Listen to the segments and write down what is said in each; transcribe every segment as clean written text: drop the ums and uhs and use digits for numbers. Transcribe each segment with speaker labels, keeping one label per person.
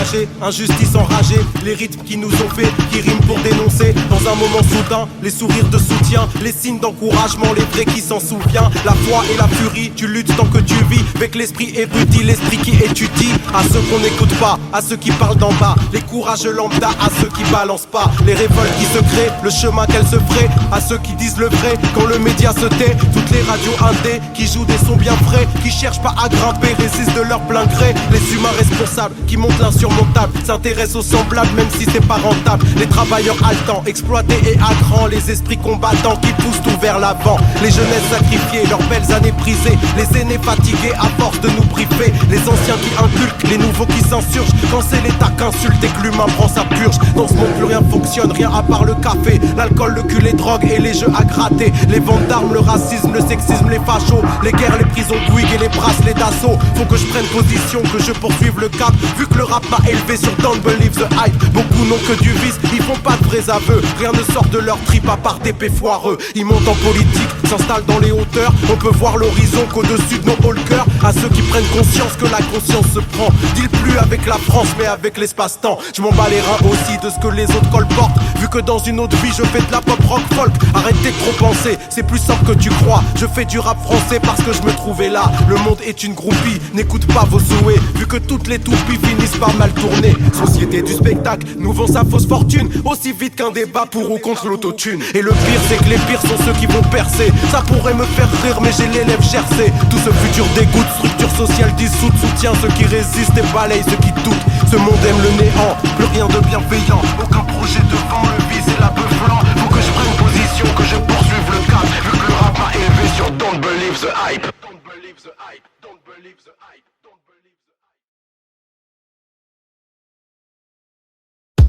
Speaker 1: engagé, injustice enragée, les rythmes qui nous ont fait, qui riment pour dénoncer. Dans un moment soudain, les sourires de soutien, les signes d'encouragement, les vrais qui s'en souviennent. La foi et la furie, tu luttes tant que tu vis, avec l'esprit érudit, l'esprit qui étudie. À ceux qu'on n'écoute pas, à ceux qui parlent d'en bas, les courageux lambda, à ceux qui balancent pas, les révoltes qui se créent, le chemin qu'elles se feraient, à ceux qui disent le vrai quand le média se tait. Toutes les radios indés qui jouent des sons bien frais, qui cherchent pas à grimper, résistent de leur plein gré. Les humains responsables qui montent l'insurmontable, s'intéressent aux semblables même si c'est pas rentable. Les travailleurs haletants, exploités et à grands, les esprits combattants qui poussent tout vers l'avant. Les jeunesses sacrifiées, leurs belles années brisées, les aînés fatigués à force de nous priver, les anciens qui inculquent, les nouveaux qui s'insurgent. Quand c'est l'État qu'insulte et que l'humain prend sa purge, dans ce monde plus rien fonctionne, rien à part le café, l'alcool, le cul, les drogues et les jeux à gratter. Les ventes d'armes, le racisme, le sexisme, les fachos, les guerres, les prisons Bouygues et les bracelets d'assaut. Faut que je prenne position, que je poursuive le cap, vu que le rap m'a élevé sur Don't Believe the Hype. Beaucoup n'ont que du vice, ils font pas de vrais aveux, rien ne sort de leur trip à part d'épais foireux. Ils montent en politique, s'installent dans les hauteurs, on peut voir l'horizon qu'au-dessus de nos hauts le cœur. À ceux qui prennent conscience que la conscience se prend, deal plus avec la France mais avec l'espace-temps. Je m'en bats les reins aussi de ce que les autres colportent, vu que dans une autre vie je fais de la pop rock folk. Arrêtez de trop penser, c'est plus simple que tu crois. Je fais du rap français parce que je me trouvais là. Le monde est une groupie, n'écoute pas vos souhaits, vu que toutes les toupies finissent par mal tourner. Société du spectacle nous vend sa fausse fortune, aussi vite qu'un débat pour ou contre l'autotune. Et le pire c'est que les pires sont ceux qui vont percer. Ça pourrait me faire rire mais j'ai les lèvres gercées. Tout ce futur dégoûte, structure sociale dissoute, soutient ceux qui résistent et balaye ceux qui doutent. Ce monde aime le néant, plus rien de bienveillant, aucun projet devant, le vice et la peu blanc. Faut que je prenne position, que je poursuive le cap, vu que le rap m'a élevé sur Don't Believe the Hype. Don't believe the hype, don't believe the hype, don't believe the hype.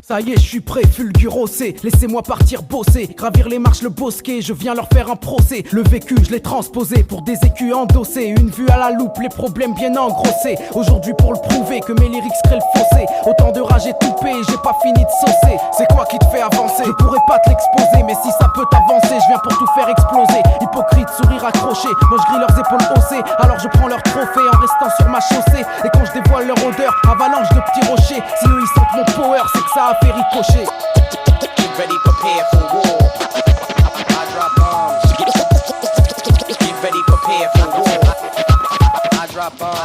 Speaker 2: Ça y est, je suis prêt, fulgurosé. Laissez-moi partir bosser, gravir les marches, le bosquet. Je viens leur faire un procès. Le vécu, je l'ai transposé pour des écus endossés. Une vue à la loupe, les problèmes bien engrossés. Aujourd'hui pour le prouver que mes lyrics créent le fossé. Autant de rage étouffée, j'ai pas fini de saucer. C'est quoi qui te fait avancer? Je pourrais pas te l'exposer, mais si ça peut t'avancer, je viens pour tout faire exploser. Hypocrite, sourire accroché, moi je grille leurs épaules haussées. Alors je prends leur trophée en restant sur ma chaussée. Et quand je dévoile leur odeur, avalanche de petits rochers. Si eux ils sentent mon power, c'est que ça a fait ricocher.
Speaker 3: Get ready, prepare for war. I drop bombs. Get ready, prepare for war. I drop bombs.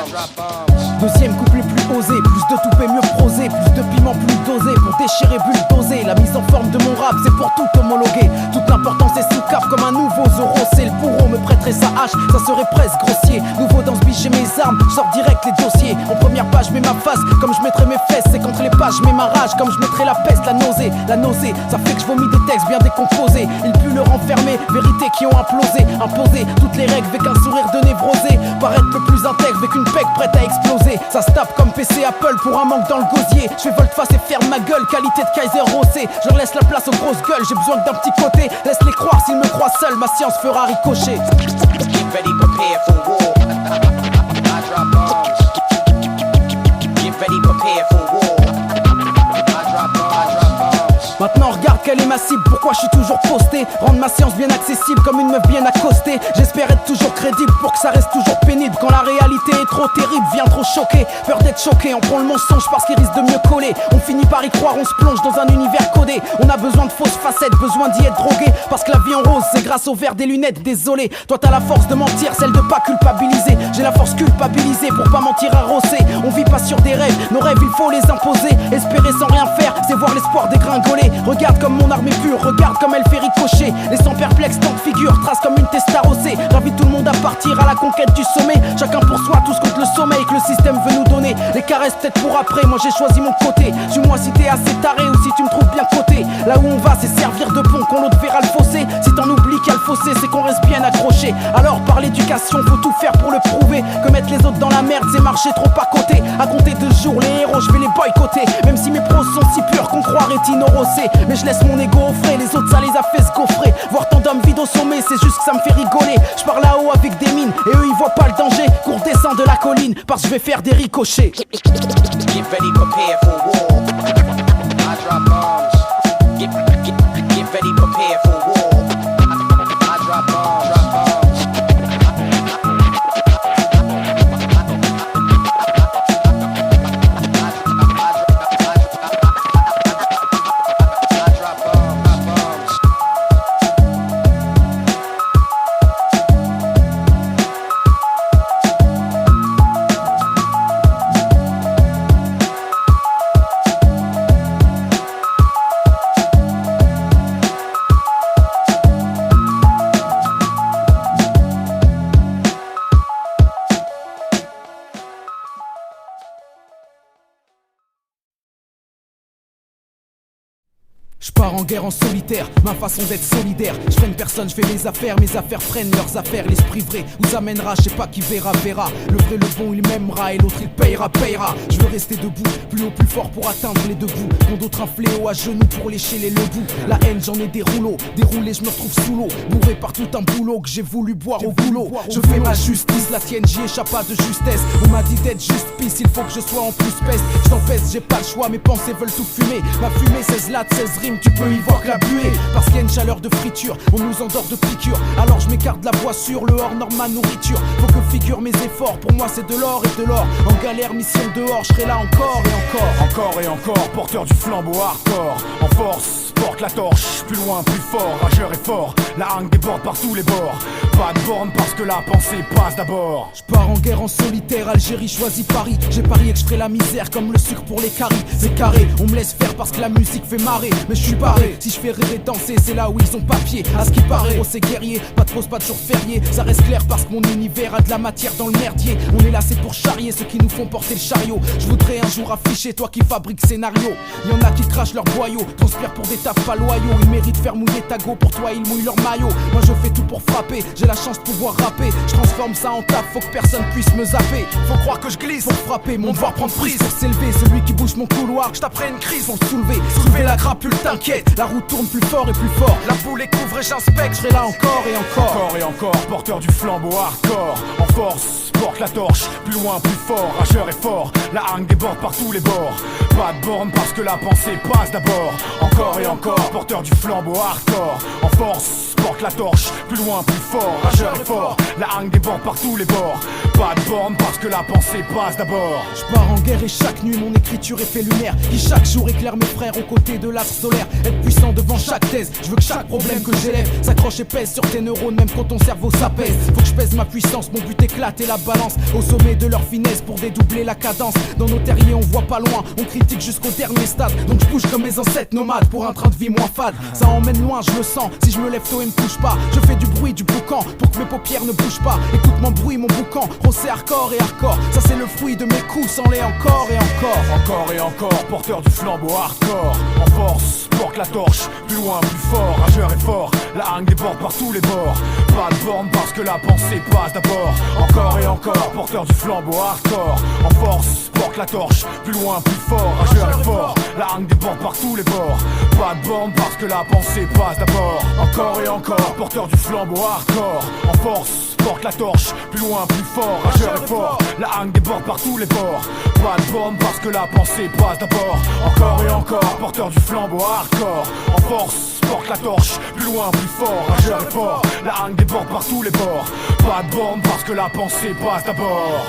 Speaker 2: Deuxième couplet plus osé, plus de toupet mieux prosé, plus de piment plus dosé pour déchirer bulldozer. La mise en forme de mon rap c'est pour tout homologuer. Toute l'importance est sous cap comme un nouveau Zoro. C'est le bourreau me prêterait sa hache, ça serait presque grossier. Nouveau dans ce biche j'ai mes armes, je sors direct les dossiers. En première page mets ma face, comme je mettrais mes fesses. Et contre les pages mets ma rage, comme je mettrais la peste, la nausée. La nausée, ça fait que je vomis des textes bien décomposés. Ils puent le renfermer, vérités qui ont implosé. Imposé toutes les règles avec un sourire de névrosé. Paraître le plus intègre avec une peg prête à exploser. Ça se tape comme PC Apple pour un manque dans le gosier. Je fais volte-face et ferme ma gueule, qualité de Kaiser Rossé. Je leur laisse la place aux grosses gueules, j'ai besoin que d'un petit côté. Laisse-les croire s'ils me croient seul, ma science fera ricocher.
Speaker 3: Get ready, prepare for war. I drop bombs. Get ready, prepare for war. I drop bombs.
Speaker 2: Maintenant regarde quelle est ma cible, pourquoi je suis toujours posté. Rendre ma science bien accessible comme une meuf bien accostée. J'espère être toujours crédible pour que ça reste toujours pénible. Quand la réalité est trop terrible, vient trop choquer. Peur d'être choqué, on prend le mensonge parce qu'il risque de mieux coller. On finit par y croire, on se plonge dans un univers codé. On a besoin de fausses facettes, besoin d'y être drogué. Parce que la vie en rose, c'est grâce au verre des lunettes, désolé. Toi t'as la force de mentir, celle de pas culpabiliser. J'ai la force culpabilisée pour pas mentir à rosser. On vit pas sur des rêves, nos rêves il faut les imposer. Espérer sans rien faire, c'est voir l'espoir dégringoler. Regarde comme mon arme est pure, regarde comme elle fait ricocher. Laissant perplexe tant de figures, trace comme une testarocée. J'invite tout le monde à partir à la conquête du sommet. Chacun pour soi, tous contre le sommeil que le système veut nous donner. Les caresses peut-être pour après, moi j'ai choisi mon côté. Dis-moi si t'es assez taré ou si tu me trouves bien coté. Là où on va c'est servir de pont, qu'on l'autre verra le fossé. Si t'en oublies qu'il y a le fossé, c'est qu'on reste bien accroché. Alors par l'éducation, faut tout faire pour le prouver. Que mettre les autres dans la merde, c'est marcher trop à côté. À compter 2 jours, les héros, je vais les boycotter. Même si mes pros sont si purs qu'on croirait inorossé. Mais je laisse mon ego au frais, les autres ça les a fait se gaufrer. Voir tant d'hommes vides au sommet, c'est juste que ça me fait rigoler. Je pars là-haut avec des mines, et eux ils voient pas le danger. Qu'on redescend de la colline, parce que je vais faire des ricochets.
Speaker 3: Get ready, prepare for war. I drop bombs. Get ready, prepare for war. I drop bombs.
Speaker 2: pars en guerre en solitaire, ma façon d'être solidaire. Je freine personne, je fais mes affaires freinent leurs affaires. L'esprit vrai vous amènera, je sais pas qui verra. Le vrai, le bon, il m'aimera et l'autre il payera. Je veux rester debout, plus haut, plus fort pour atteindre les deux bouts. Quand d'autres un fléau à genoux pour lécher les ledous. La haine, j'en ai des rouleaux, déroulé, je me retrouve sous l'eau, bourré par tout un boulot que j'ai voulu boire au boulot. Je fais ma justice, la tienne, j'y échappe pas de justesse. On m'a dit d'être juste pisse, il faut que je sois en plus peste. Je t'empêche, j'ai pas le choix, mes pensées veulent tout fumer. Ma fumée, 16 lattes, 16 rimes, tu peux y voir que la buée. Parce qu'il y a une chaleur de friture, on nous endort de piqûres. Alors je m'écarte de la voie sûre, le hors norme ma nourriture. Faut que figure mes efforts, pour moi c'est de l'or et de l'or. En galère, mission dehors, je serai là encore et encore.
Speaker 4: Encore et encore, porteur du flambeau hardcore. En force, porte la torche, plus loin, plus fort. Rageur et fort, la haine déborde par tous les bords. Pas de borne parce que la pensée passe d'abord.
Speaker 2: Je pars en guerre en solitaire, Algérie choisit Paris. J'ai parié que je ferai la misère comme le sucre pour les caries. C'est carré, on me laisse faire parce que la musique fait marrer. Mais je suis barré, si je fais rêver danser, c'est là où ils ont papier. À ce qui paraît, oh c'est guerrier, pas de pause, pas de jour férié. Ça reste clair parce que mon univers a de la matière dans le merdier. On est là c'est pour charrier ceux qui nous font porter le chariot. Je voudrais un jour afficher toi qui fabrique scénario. Y'en a qui crachent leur boyau, transpirent pour des tafs pas loyaux. Ils méritent faire mouiller ta go, pour toi ils mouillent leur maillot. Moi je fais tout pour frapper, j'ai la chance de pouvoir rapper. Je transforme ça en taf, faut que personne puisse me zapper.
Speaker 4: Faut croire que je glisse
Speaker 2: pour frapper, mon devoir prendre prise. Pour s'élever, celui qui bouge mon couloir, je taperai une crise. Pour soulever la crapule, t'inquiète. La roue tourne plus fort et plus fort.
Speaker 4: La boule est couvre et j'inspecte.
Speaker 2: Je serai là encore et encore.
Speaker 4: Encore et encore, porteur du flambeau hardcore. En force, porte la torche, plus loin, plus fort. Rageur et fort, la haine déborde par tous les bords. Pas de borne parce que la pensée passe d'abord. Encore et encore, porteur du flambeau hardcore. En force, porte la torche, plus loin, plus fort. Rageur et fort, la haine déborde par tous les bords. Pas de borne parce que la pensée passe d'abord.
Speaker 2: Je pars en guerre et chaque nuit mon écriture est fait lunaire. Qui chaque jour éclaire mes frères aux côtés de l'astre solaire. Être puissant devant chaque thèse, je veux que chaque problème que j'élève s'accroche et pèse sur tes neurones même quand ton cerveau s'apaise. Faut que je pèse ma puissance, mon but éclate et la balance au sommet de leur finesse pour dédoubler la cadence. Dans nos terriers on voit pas loin, on critique jusqu'au dernier stade. Donc je bouge comme mes ancêtres nomades pour un train de vie moins fade. Ça emmène loin, je le sens, si je me lève tôt et me couche pas. Je fais du bruit, du boucan, pour que mes paupières ne bougent pas. Écoute mon bruit, mon boucan, c'est hardcore et hardcore. Ça c'est le fruit de mes coups, sans les encore et encore.
Speaker 4: Encore et encore, porteur du flambeau hardcore. En force, porte la torche, plus loin, plus fort. Rageur et fort, la haine déborde par tous les bords. Pas de borne parce que la pensée passe d'abord. Encore et encore, porteur du flambeau hardcore. En force, porte la torche, plus loin, plus fort. Rageur et fort, la haine déborde par tous les bords. Pas de borne parce que la pensée passe d'abord. Encore et encore, porteur du flambeau hardcore. En force, porte la torche, plus loin, plus fort. Rageur et fort, la haine déborde par tous les bords. Pas de borne parce que la pensée passe d'abord. Encore et encore, porteur du flambeau hardcore. En force, porte la torche, plus loin, plus fort. Rageur et fort, la haine déborde par tous les bords. Pas de borne parce que la pensée passe d'abord.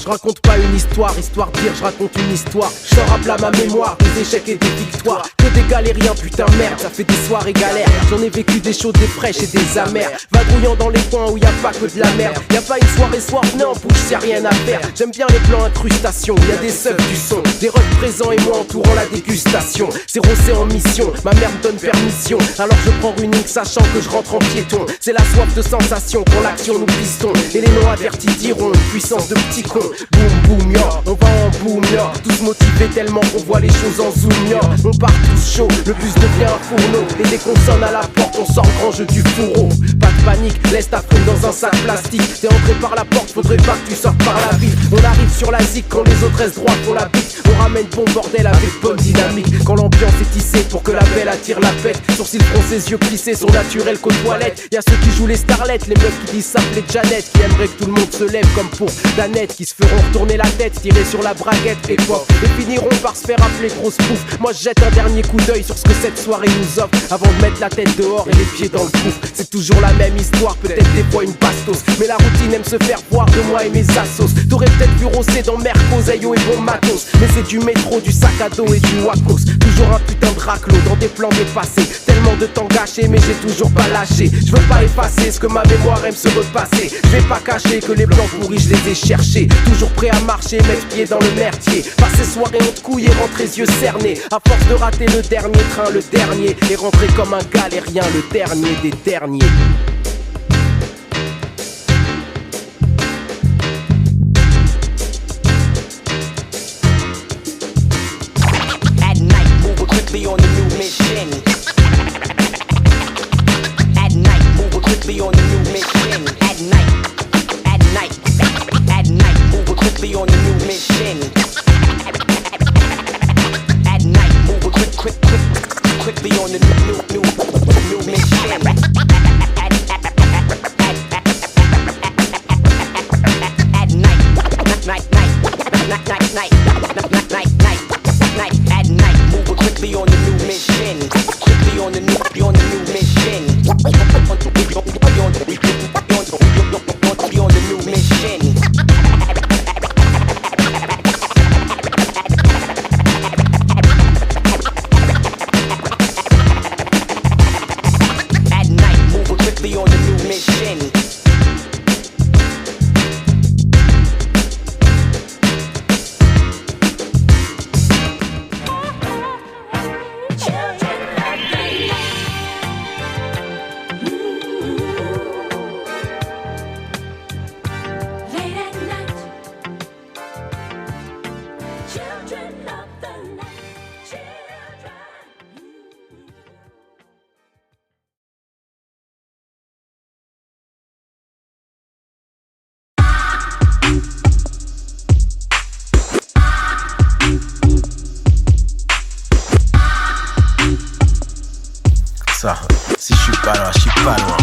Speaker 5: Je raconte pas une histoire de dire je raconte une histoire. Je te rappelle à ma mémoire des échecs et des victoires. Que des galériens, putain merde, ça fait des soirées galères. J'en ai vécu des chaudes, des fraîches et des amères. Vadrouillant dans les coins où y a pas que de la merde. Y a pas une soirée soir, non, bouge, y'a rien à faire. J'aime bien les plans incrustations, y a des subs du son, des refs présents et moi entourant la dégustation. C'est rossé en mission, ma mère me donne permission. Alors je prends une ligne sachant que je rentre en piéton. C'est la soif de sensation, pour l'action nous pistons. Et les non avertis diront, puissance de petits cons. Boum boum ya, on va en boum ya. Tous motivés tellement qu'on voit les choses en zoom ya. On part tous chaud, le bus devient un fourneau. Et dès qu'on sonne à la porte, on sort grand jeu du fourreau. Pas de panique, laisse ta fouille dans un sac plastique. T'es entré par la porte, faudrait pas que tu sortes par la ville. On arrive sur la zik quand les autres restent droits pour la bite. On ramène bon bordel avec bonne dynamique. Quand l'ambiance est tissée pour que la belle attire la pète. Sourcils froncés, yeux plissés, sont naturels qu'aux toilettes. Y'a ceux qui jouent les starlettes, les meufs qui disent s'appeler Janet, qui aimeraient que tout le monde se lève comme pour Danette, qui se feront retourner la tête, tirer sur la braguette et pop, et finiront par se faire appeler grosse pouffe. Moi je jette un dernier coup d'œil sur ce que cette soirée nous offre avant de mettre la tête dehors et les pieds dans le gouffre. C'est toujours la même histoire, peut-être des fois une bastos, mais la routine aime se faire voir de moi et mes assos. T'aurais peut-être vu Rossé dans Mercos, Ayo et bon matos, mais c'est du métro, du sac à dos et du Wacos. Toujours un putain de raclo dans des plans dépassés. Tellement de temps gâché, mais j'ai toujours pas lâché. Je veux pas effacer ce que ma mémoire aime se repasser. Je vais pas cacher que les plans pourris, je les ai cherchés. Toujours prêt à marcher, mettre pied dans le merdier. Passer soirée en de couilles et rentrer yeux cernés. À force de rater le dernier train, le dernier, et rentrer comme un galérien, le dernier des derniers.
Speaker 3: On the new mission. At night, move quickly on the new mission. At night, at night, at night, move quickly on the new mission. At night, move quickly on the new mission. At night, at night, move quickly on the new mission. Quickly on the new mission. On the new mission. At night, move quickly on the new mission.
Speaker 6: Ça, si je suis pas loin, je suis pas loin.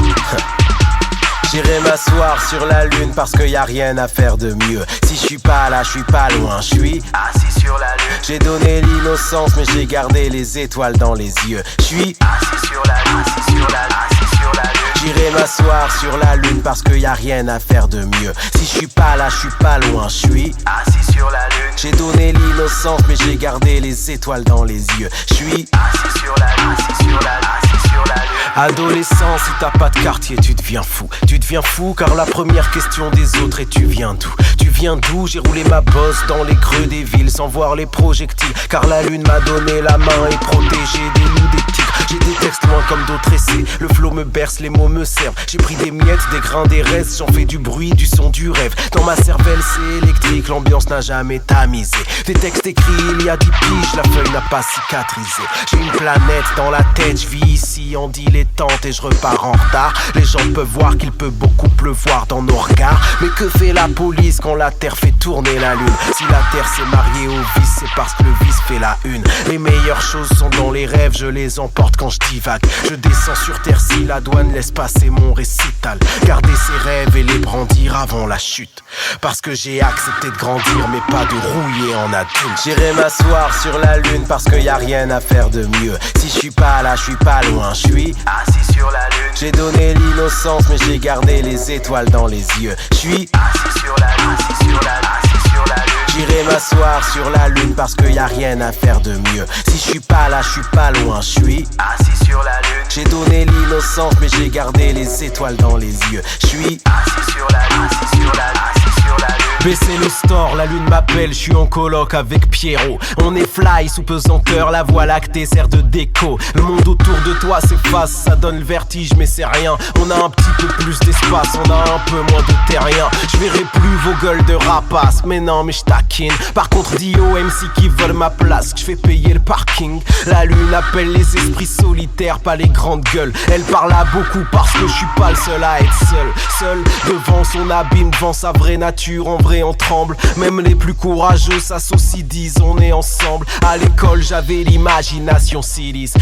Speaker 6: J'irai m'asseoir sur la lune parce qu'il y a rien à faire de mieux. Si je suis pas là, je suis pas loin, je suis assis sur la lune. J'ai donné l'innocence mais j'ai gardé les étoiles dans les yeux. Je suis assis sur la lune, assis sur la lune, assis sur la lune. J'irai m'asseoir sur la lune parce qu'il y a rien à faire de mieux. Si je suis pas là, je suis pas loin, je suis assis sur la lune. J'ai donné l'innocence mais j'ai gardé les étoiles dans les yeux. Je suis assis sur la lune, assis sur la lune, assis sur la lune. Adolescent, si t'as pas de quartier, tu deviens fou. Tu deviens fou car la première question des autres est tu viens d'où? Tu viens d'où? J'ai roulé ma bosse dans les creux des villes sans voir les projectiles. Car la lune m'a donné la main et protégé des loups, des tigres. J'ai des textes loin comme d'autres essais. Le flow me berce, les mots me servent. J'ai pris des miettes, des grains, des restes. J'en fais du bruit, du son, du rêve. Dans ma cervelle c'est électrique, l'ambiance n'a jamais tamisé. Des textes écrits il y a 10 piges, la feuille n'a pas cicatrisé. J'ai une planète dans la tête, je vis ici en dilettante et je repars en retard. Les gens peuvent voir qu'il peut beaucoup pleuvoir dans nos regards. Mais que fait la police quand la terre fait tourner la lune? Si la terre s'est mariée au vice, c'est parce que le vice fait la une. Les meilleures choses sont dans les rêves, je les emporte quand je divague. Je descends sur terre si la douane laisse passer mon récital. Garder ses rêves et les brandir avant la chute. Parce que j'ai accepté de grandir mais pas de rouiller en adulte. J'irai m'asseoir sur la lune parce qu'il y a rien à faire de mieux. Si je suis pas là, je suis pas loin, je suis assis sur la lune. J'ai donné l'innocence mais j'ai gardé les étoiles dans les yeux. Je suis assis sur la lune, assis sur la lune, assis sur la lune. J'irai m'asseoir sur la lune parce qu'il y a rien à faire de mieux. Si je suis pas là, je suis pas loin, je suis assis sur la lune. J'ai donné l'innocence mais j'ai gardé les étoiles dans les yeux. Je suis assis sur la lune, assis sur la lune, assis sur la lune. Baissez le store, la lune m'appelle, je suis en coloc avec Pierrot. On est fly sous pesanteur, la voie lactée sert de déco. Le monde autour de toi s'efface, ça donne le vertige mais c'est rien. On a un petit peu plus d'espace, on a un peu moins de terrien. Je verrai plus vos gueules de rapace, mais non mais je taquine. Par contre dis aux MC qui veulent ma place, que je fais payer le parking. La lune appelle les esprits solitaires, pas les grandes gueules. Elle parle à beaucoup parce que je suis pas le seul à être seul. Seul devant son abîme, devant sa vraie nature, en vrai on tremble. Même les plus courageux s'associent, disent on est ensemble. À l'école j'avais l'imagination silice.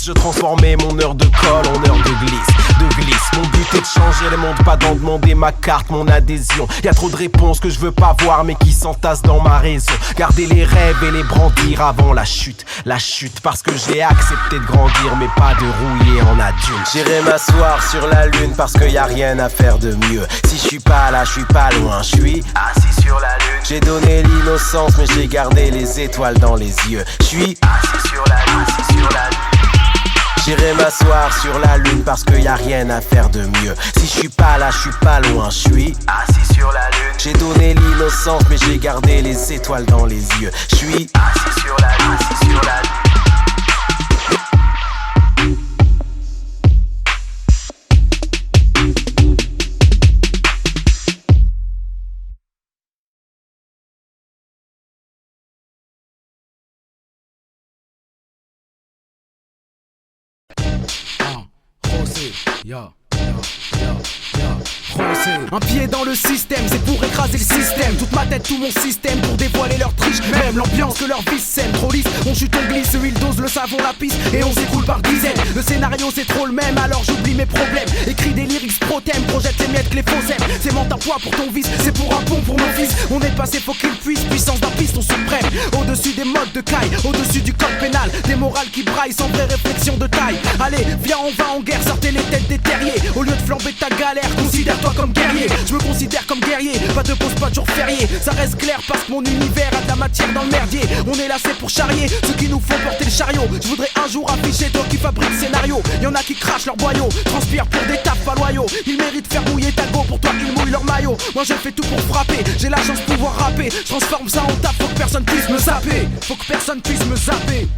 Speaker 6: Je transformais mon heure de colle en heure de glisse. Mon but est de changer le monde, pas d'en demander ma carte, mon adhésion. Y'a trop de réponses que je veux pas voir mais qui s'entassent dans ma raison. Garder les rêves et les brandir avant la chute. Parce que j'ai accepté de grandir mais pas de rouiller en adulte. J'irai m'asseoir sur la lune parce que y a rien à faire de mieux. Si je suis pas là, je suis pas loin, je suis assis sur la lune. J'ai donné l'innocence mais j'ai gardé les étoiles dans les yeux. Je suis assis sur la lune, J'irai m'asseoir sur la lune parce que y a rien à faire de mieux. Si je suis pas là, je suis pas loin, je suis assis sur la lune. J'ai donné l'innocence mais j'ai gardé les étoiles dans les yeux. Je suis assis sur la lune,
Speaker 2: Un pied dans le système, c'est pour écraser le système. Toute ma tête, tout mon système pour dévoiler leur triche. Même l'ambiance que leur vice sème. Trop lisse, on chute, on glisse, huile dose, le savon, la piste. Et on s'écoule par dizaines. Le scénario c'est trop le même, alors j'oublie mes problèmes. Écris des lyrics pro-thème, projette les miettes que les faux aiment. C'est mental poids pour ton vice, c'est pour un pont pour mon fils. On est passé, faut qu'il puisse, puissance d'un piston suprême. Au-dessus des modes de caille, au-dessus du code pénal. Des morales qui braillent sans vraie réflexion de taille. Allez, viens on va en guerre, sortez les têtes des terriers. Au lieu de flamber ta galère, considère-toi comme guerrier. Je me considère comme guerrier, pas de pause, pas de jour férié. Ça reste clair parce que mon univers a de la matière dans le merdier. On est là c'est pour charrier ceux qui nous font porter le chariot. Je voudrais un jour afficher toi qui fabrique le scénario. Y'en a qui crachent leur boyau, transpirent pour des tapes pas loyaux. Ils méritent de faire mouiller ta go, pour toi ils mouillent leur maillot. Moi je fais tout pour frapper, j'ai la chance de pouvoir rapper. Je transforme ça en taf, faut que personne puisse me zapper. Faut que personne puisse me zapper.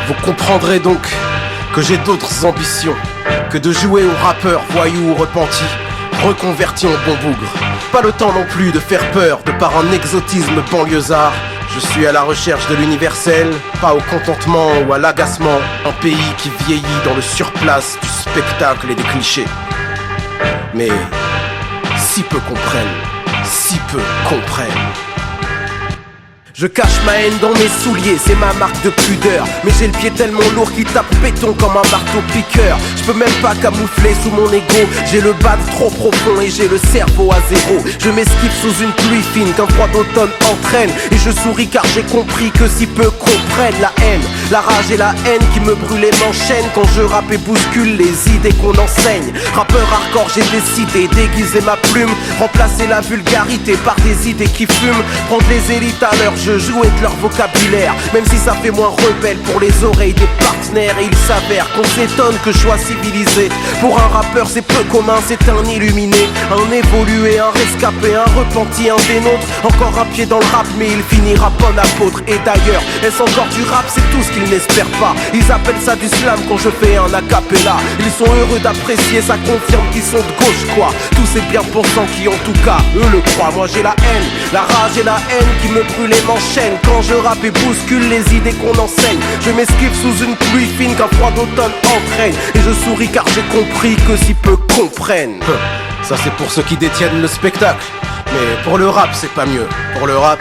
Speaker 6: Vous comprendrez donc que j'ai d'autres ambitions que de jouer au rappeur, voyou ou repenti, reconverti en bon bougre. Pas le temps non plus de faire peur de par un exotisme banlieusard. Je suis à la recherche de l'universel, pas au contentement ou à l'agacement. Un pays qui vieillit dans le surplace du spectacle et des clichés. Mais si peu comprennent. Je cache ma haine dans mes souliers, c'est ma marque de pudeur. Mais j'ai le pied tellement lourd qu'il tape béton comme un marteau piqueur. Je peux même pas camoufler sous mon ego. J'ai le bad trop profond et j'ai le cerveau à zéro. Je m'esquive sous une pluie fine qu'un froid d'automne entraîne. Et je souris car j'ai compris que si peu comprennent la haine, la rage et la haine qui me brûlent et m'enchaînent. Quand je rappe et bouscule les idées qu'on enseigne. Rappeur hardcore, j'ai décidé d'aiguiser ma plume, remplacer la vulgarité par des idées qui fument. Prendre les élites à leur jeu, jouer de leur vocabulaire, même si ça fait moins rebelle pour les oreilles des partenaires. Et il s'avère qu'on s'étonne que je sois civilisé. Pour un rappeur c'est peu commun, c'est un illuminé, un évolué, un rescapé, un repenti, un des nôtres. Encore un pied dans le rap mais il finira bon apôtre. Et d'ailleurs, est-ce encore du rap? C'est tout ce qu'ils n'espèrent pas. Ils appellent ça du slam quand je fais un acapella. Ils sont heureux d'apprécier, ça confirme qu'ils sont de gauche quoi. Tous ces bien pensants qui en tout cas eux le croient. Moi j'ai la haine, la rage et la haine qui me brûlent et m'enchaînent. Quand je rappe et bouscule les idées qu'on enseigne. Je m'esquive sous une pluie fine qu'un froid d'automne entraîne. Et je souris car j'ai compris que si peu comprennent. Ça c'est pour ceux qui détiennent le spectacle. Mais pour le rap c'est pas mieux. Pour le rap,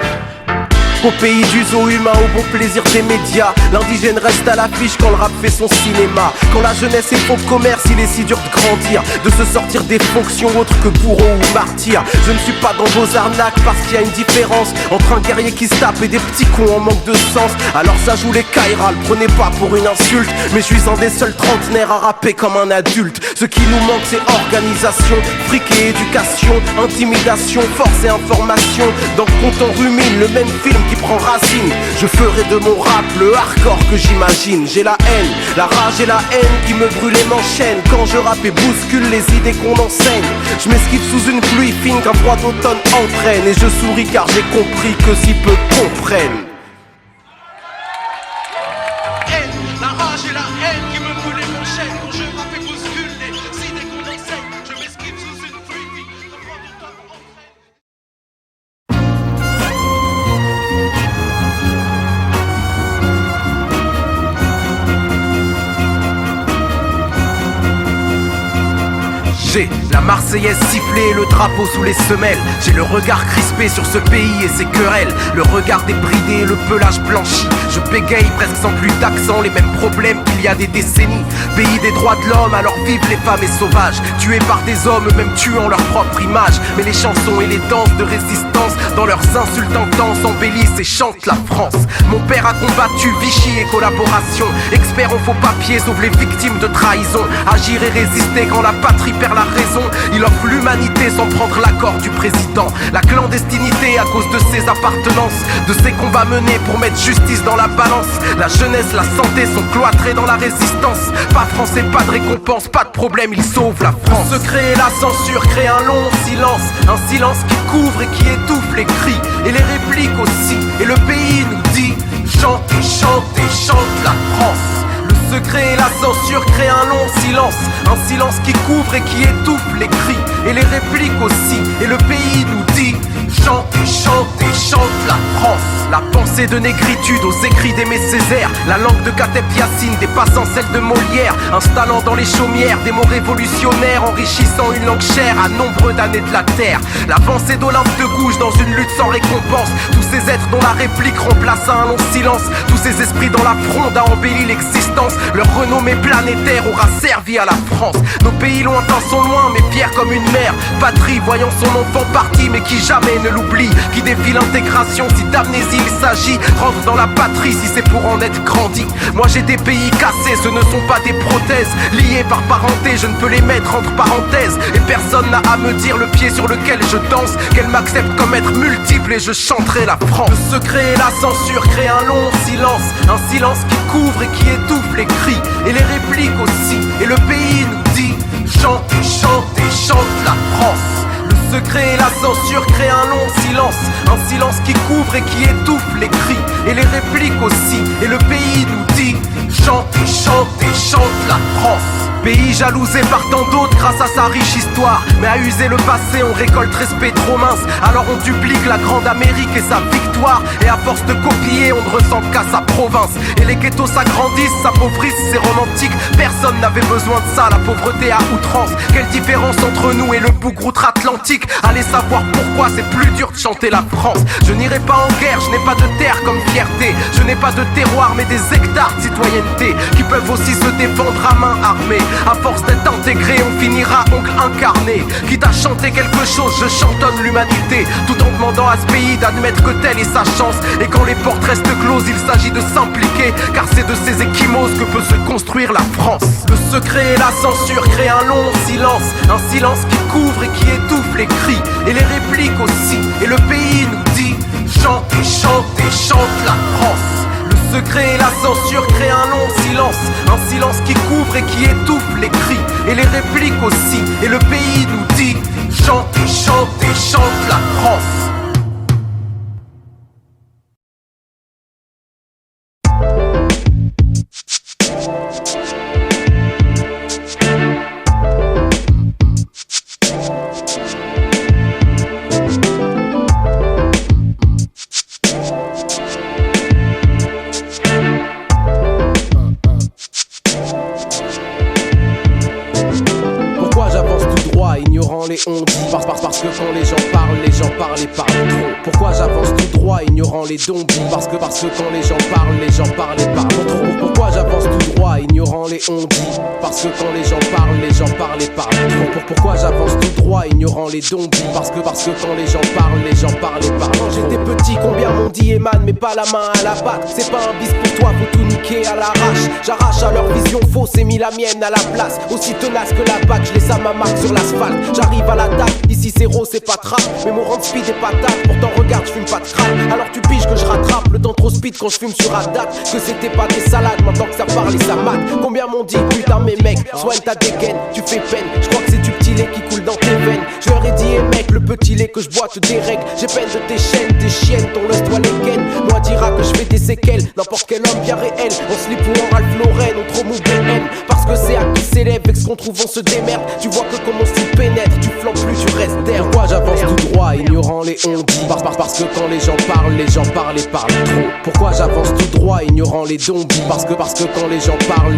Speaker 6: au pays du zoo humain, au bon plaisir des médias, l'indigène reste à l'affiche quand le rap fait son cinéma. Quand la jeunesse est faux commerce, il est si dur de grandir, de se sortir des fonctions autres que bourreau ou martyr. Je ne suis pas dans vos arnaques parce qu'il y a une différence entre un guerrier qui se tape et des petits cons en manque de sens. Alors ça joue les Kaira, le prenez pas pour une insulte, mais je suis un des seuls trentenaires à rapper comme un adulte. Ce qui nous manque c'est organisation, fric et éducation, intimidation, force et information. Dans le compte on rumine le même film qui qui prend racine. Je ferai de mon rap le hardcore que j'imagine. J'ai la haine, la rage et la haine qui me brûle et m'enchaîne. Quand je rappe et bouscule les idées qu'on enseigne, je m'esquive sous une pluie fine qu'un froid d'automne entraîne. Et je souris car j'ai compris que si peu comprennent.
Speaker 1: La rage et la haine qui me brûlent et m'enchaînent. Quand je rappe et bouscule les idées qu'on enseigne, je m'esquive sous une pluie fine qu'un froid d'automne entraîne.
Speaker 6: J'ai la Marseillaise sifflée et le drapeau sous les semelles. J'ai le regard crispé sur ce pays et ses querelles. Le regard débridé et le pelage blanchi. Je bégaye presque sans plus d'accent, les mêmes problèmes qu'il y a des décennies. Pays des droits de l'homme, alors vivent les femmes et sauvages. Tués par des hommes, eux-mêmes tuant leur propre image. Mais les chansons et les danses de résistance, dans leurs insultes intenses, embellissent et chantent la France. Mon père a combattu Vichy et collaboration. Expert en faux papiers, sauve les victimes de trahison. Agir et résister quand la patrie perd la raison. Il offre l'humanité sans prendre l'accord du président. La clandestinité à cause de ses appartenances, de ses combats menés pour mettre justice dans la balance. La jeunesse, la santé sont cloîtrés dans la résistance. Pas français, pas de récompense, pas de problème, ils sauvent la France. Le secret et la censure créent un long silence. Un silence qui couvre et qui étouffe les cris et les répliques aussi. Et le pays nous dit chantez, chantez, chante la France. Le secret et la censure créent un long silence. Un silence qui couvre et qui étouffe les cris et les répliques aussi. Et le pays nous dit chantez, chantez, chante la France. La pensée de négritude aux écrits d'Aimé Césaire. La langue de Kateb Yassine dépassant celle de Molière. Installant dans les chaumières des mots révolutionnaires, enrichissant une langue chère à nombreux d'années de la terre. L'avancée d'Olympe de Gouges dans une lutte sans récompense. Tous ces êtres dont la réplique remplace un long silence. Tous ces esprits dans la fronde a embelli l'existence. Leur renommée planétaire aura servi à la France. Nos pays lointains sont loin mais fiers comme une mère. Patrie voyant son enfant parti mais qui jamais ne l'oublie. Qui défie l'intégration si d'amnésie il s'agit. Rentre dans la patrie si c'est pour en être grandi. Moi j'ai des pays cassés, ce ne sont pas des prothèses. Liés par parenté, je ne peux les mettre entre parenthèses. Et personne n'a à me dire le pied sur lequel je danse. Qu'elle m'accepte comme être multiple et je chanterai la France. Le secret et la censure créent un long silence. Un silence qui couvre et qui étouffe les cris et les répliques aussi. Et le pays nous dit chantez, chantez, chante la France. Le secret et la censure créent un long silence. Un silence qui couvre et qui étouffe les cris et les répliques aussi. Et le pays nous dit chantez, chantez, chante la France. Pays jalousé par tant d'autres grâce à sa riche histoire. Mais à user le passé on récolte respect trop mince. Alors on duplique la grande Amérique et sa victoire. Et à force de copier on ne ressemble qu'à sa province. Et les ghettos s'agrandissent, s'appauvrissent, c'est romantique. Personne n'avait besoin de ça, la pauvreté à outrance. Quelle différence entre nous et le bougre outre-Atlantique. Allez savoir pourquoi c'est plus dur de chanter la France. Je n'irai pas en guerre, je n'ai pas de terre comme fierté. Je n'ai pas de terroir mais des hectares de citoyenneté qui peuvent aussi se défendre à main armée. À force d'être intégré, on finira oncle incarné. Quitte à chanter quelque chose, je chantonne l'humanité. Tout en demandant à ce pays d'admettre que telle est sa chance. Et quand les portes restent closes, il s'agit de s'impliquer. Car c'est de ces échymoses que peut se construire la France. Le secret et la censure créent un long silence. Un silence qui couvre et qui étouffe les cris et les répliques aussi. Et le pays nous dit chantez, chantez, chante la France. Le secret et la censure créent un long silence. Un silence qui couvre et qui étouffe les cris et les répliques aussi. Et le pays nous dit chantez, chantez, chante la France.
Speaker 5: Les on dit parce que quand les gens parlent et parlent trop. Pourquoi j'avance tout droit ignorant les zombies parce que quand les gens parlent et parlent trop. Pourquoi j'avance tout droit ignorant les on dit parce que quand les gens parlent et parlent trop. Pourquoi j'avance tout droit ignorant les zombies parce que quand les gens parlent et parlent trop. Quand j'étais petit combien m'ont dit Eman mais pas la main à la batte. C'est pas un bis pour toi, faut tout niquer à l'arrache. J'arrache à leur vision fausse et mis la mienne à la place. Aussi tenace que la bague, je laisse à ma marque sur l'asphalte. J'arrive à la date, ici c'est rose, c'est pas trap. Mais mon rang de speed est patate, pourtant regarde, je fume pas de crack. Alors tu piges que je rattrape le temps trop speed quand je fume sur Adak. Que c'était pas des salades, maintenant que ça parle et ça mate. Combien m'ont dit, putain mes mecs, soigne ta dégaine, tu fais peine. Je crois que c'est du petit lait qui coule dans tes veines. Je leur ai dit, mec, le petit lait que je bois te dérègle. J'ai peine de tes chaînes, tes chiennes, ton lust toi les gaines. Moi dira que je fais des séquelles, n'importe quel homme bien réel. On se lit pour un Ralph Lauren, on trop mou BM. Parce que c'est à qui s'élève, avec ce qu'on trouve on se démerde. Tu vois que comme on s'y pénètre, tu flanques plus, tu restes d'air. Pourquoi j'avance tout droit, ignorant les on-dit? Parce que quand les gens parlent et parlent trop. Pourquoi j'avance tout droit, ignorant les zombies? Parce que quand les gens parlent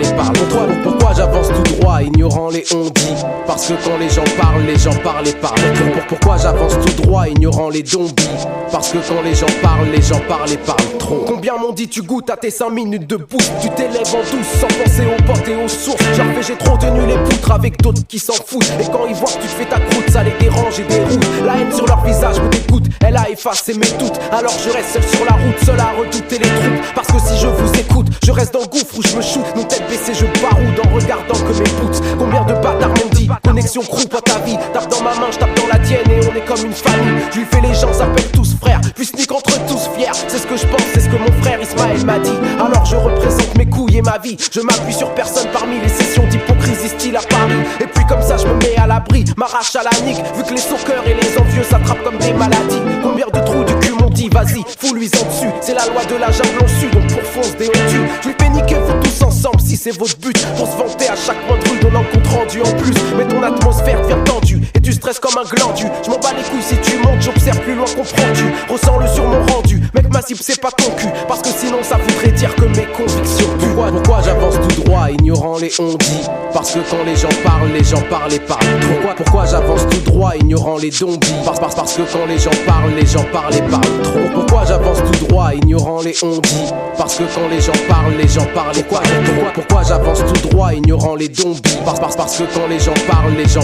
Speaker 5: et parlent trop. Pourquoi j'avance tout droit, ignorant les on-dit? Parce que quand les gens parlent et parlent trop. Pourquoi j'avance tout droit, ignorant les zombies? Parce que quand les gens parlent et parlent trop. Combien m'ont dit tu goûtes à tes 5 minutes de boost? Tu t'élèves en douce sans penser aux potes et aux sources. J'ai trop tenu les poutres avec d'autres qui s'en foutent. Et quand ils voient que tu fais ta croûte, ça les dérange et déroute. La haine sur leur visage me dégoûte, elle a effacé mes doutes. Alors je reste seul sur la route, seul à redouter les troupes. Parce que si je vous écoute, je reste dans le gouffre où je me shoot. Nos têtes baissées, je baroude en regardant que mes poutres. Combien de bâtards m'ont dit, connexion groupe à ta vie. Tape dans ma main, je tape dans la tienne et on est comme une famille. Je lui fais les gens s'appellent tous frères, puis sneak entre tous fiers. C'est ce que je pense, c'est ce que mon frère Ismaël m'a dit. Alors je représente mes couilles et ma vie. Je m'appuie sur personne parmi les sessions d'hypocrisie style à Paris. Et puis comme ça je me mets à l'abri, m'arrache à la nique. Vu que les soccer et les envieux s'attrapent comme des maladies. Combien de trous du cul m'ont dit, vas-y, fous-lui en dessus. C'est la loi de la jungle, on sud, donc pour fonce des on-tu. Je lui fais niquer vous tous ensemble si c'est votre but. Pour se vanter à chaque point de rue, donnant le compte rendu en plus. Mais ton atmosphère devient tendue et tu stresses comme un glandu. Je m'en bats les couilles si tu montes, j'observe plus loin, comprends-tu? Ressens-le sur mon rendu, mec ma cible c'est pas ton cul. Parce que sinon ça voudrait dire que mes convictions puent. Pourquoi j'avance tout droit, ignorant les on-dit? Parce que quand les gens parlent et parlent trop. Pourquoi j'avance tout droit, ignorant les zombies? Parce que quand les gens parlent et parlent trop. Pourquoi j'avance tout droit, ignorant les on-dit? Parce que quand les gens parlent et parlent trop. Pourquoi j'avance tout droit, ignorant les zombies? Parce que quand les gens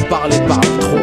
Speaker 5: parlent et parlent trop.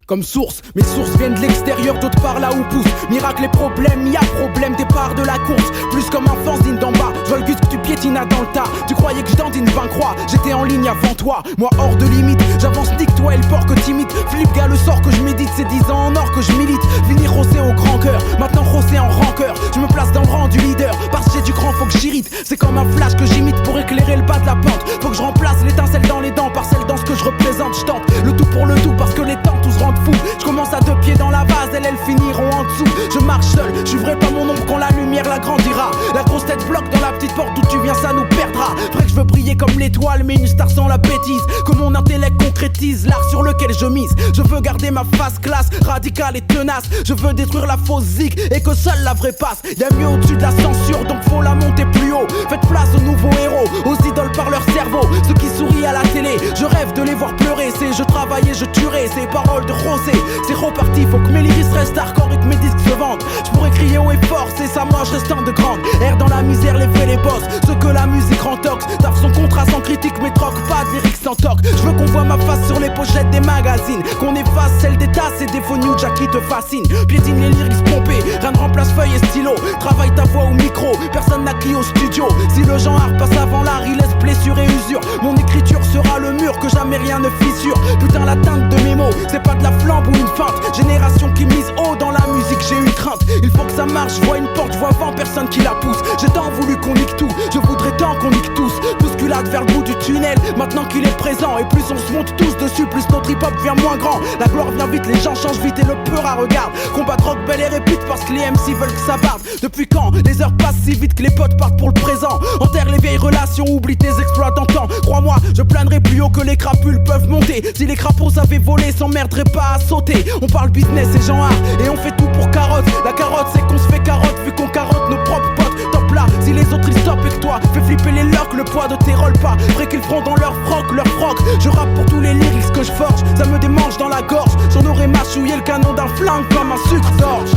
Speaker 2: Comme source, mes sources viennent de l'extérieur, d'autre part là où pousse. Miracle et problème, y'a problème, départ de la course. Plus comme un fanzine d'en bas, je vois le gus que tu piétines dans le tas. Tu croyais que je dandine 20 croix, j'étais en ligne avant toi. Moi hors de limite, j'avance nique toi et le porc que t'imites. Flip gars le sort que je médite, c'est 10 ans en or que je milite. Finir rossé au grand cœur, maintenant rossé en rancœur. Je me place dans le rang du leader, parce que j'ai du grand faut que j'irrite. C'est comme un flash que j'imite pour éclairer le bas de la pente. Faut que je remplace l'étincelle dans les dents par celle dans ce que je représente. Je tente le tout pour le tout parce que les temps tous rendent fou. Je commence à 2 pieds dans la vase, elles finiront en dessous. Je marche seul, je suivrai pas mon ombre quand la lumière l'agrandira. La grosse tête bloque dans la petite porte d'où tu viens, ça nous perdra. Vrai que je veux briller comme l'étoile, mais une star sans la bêtise. Que mon intellect concrétise l'art sur lequel je mise. Je veux garder ma face classe, radicale et tenace. Je veux détruire la fausse zig et que seule la vraie passe. Y'a mieux au-dessus de la censure, donc faut la monter plus haut. Faites place aux nouveaux héros, aux idoles par leur cerveau. Ceux qui sourient à la télé, je rêve de les voir pleurer. C'est je travaille et je tuerai, ces paroles de Rosé. C'est reparti, faut que mes lyrics restent hardcore et que mes disques se vendent. Je pourrais crier haut et fort, c'est ça moi je reste en de grande. Air dans la misère, les vrais les boss, ceux que la musique rend tox. Taf son contrat sans critique, mais troque pas de lyrics sans toc. Je veux qu'on voit ma face sur les pochettes des magazines, qu'on efface celle des tasses et des faux New Jack qui te fascinent. Piétine les lyrics pompés, rien ne remplace feuille et stylo. Travaille ta voix au micro, personne n'a crié au studio. Si le genre art passe avant l'art, il laisse blessure et usure. Mon écriture sera le mur que jamais rien ne fissure. Putain la teinte de mes mots, c'est pas de la flambe ou une feinte. Génération qui mise haut dans la musique j'ai une crainte, il faut que ça marche. Je vois une porte, je vois 20 personnes qui la poussent. J'ai tant voulu qu'on nique tout, je voudrais tant qu'on nique tous. Bousculade vers le bout du tunnel, maintenant qu'il est présent. Et plus on se monte tous dessus, plus notre hip-hop devient moins grand. La gloire vient vite, les gens changent vite et le peur à regarde. Combattre rock, belle et répute parce que les MC veulent que ça barde. Depuis quand les heures passent si vite que les potes partent pour le présent? Enterre les vieilles relations, oublie tes exploits d'antan. Crois-moi, je planerai plus haut que les crapules peuvent monter. Si les crapauds savaient voler, s'emmerderaient pas à sauter. On parle business et genre art, et on fait tout pour carotte. La carotte c'est qu'on se fait carotte, vu qu'on carotte nos propres potes. Top là, si les autres ils stoppent et que toi fais flipper les locks, le poids de tes rolls pas. Vrai qu'ils feront dans leur froc. Je rappe pour tous les lyrics que je forge, ça me démange dans la gorge. J'en aurais mâchouillé le canon d'un flingue comme un sucre d'orge.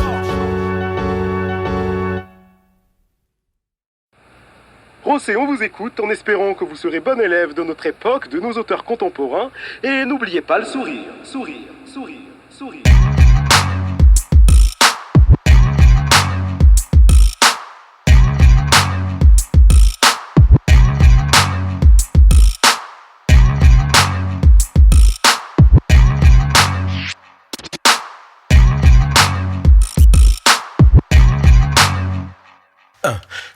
Speaker 7: Rossé, on vous écoute en espérant que vous serez bon élève de notre époque, de nos auteurs contemporains. Et n'oubliez pas le sourire, sourire, sourire, sourire.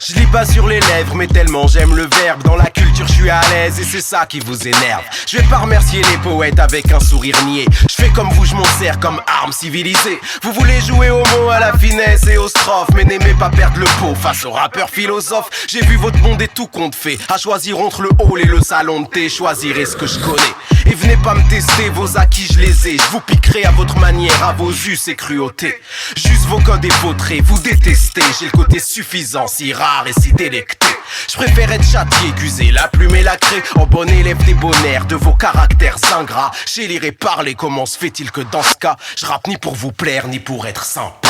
Speaker 6: Je lis pas sur les lèvres, mais tellement j'aime le verbe. Dans la culture, je suis à l'aise et c'est ça qui vous énerve. Je vais pas remercier les poètes avec un sourire niais. Je fais comme vous, je m'en sers comme arme civilisée. Vous voulez jouer au mot, à la finesse et aux strophes, mais n'aimez pas perdre le pot face aux rappeurs philosophes. J'ai vu votre monde et tout compte fait. À choisir entre le hall et le salon de thé, choisirez ce que je connais. Et venez pas me tester, vos acquis je les ai. Je vous piquerai à votre manière, à vos us et cruautés. Juste vos codes et vautrés, vous détestez. J'ai le côté suffisant, si rare et si délecté. Je préfère être châtié qu'user la plume et la craie. En bon élève des bonheurs de vos caractères ingrats. J'ai lire et parler, comment se fait-il que dans ce cas je rappe ni pour vous plaire ni pour être sympa.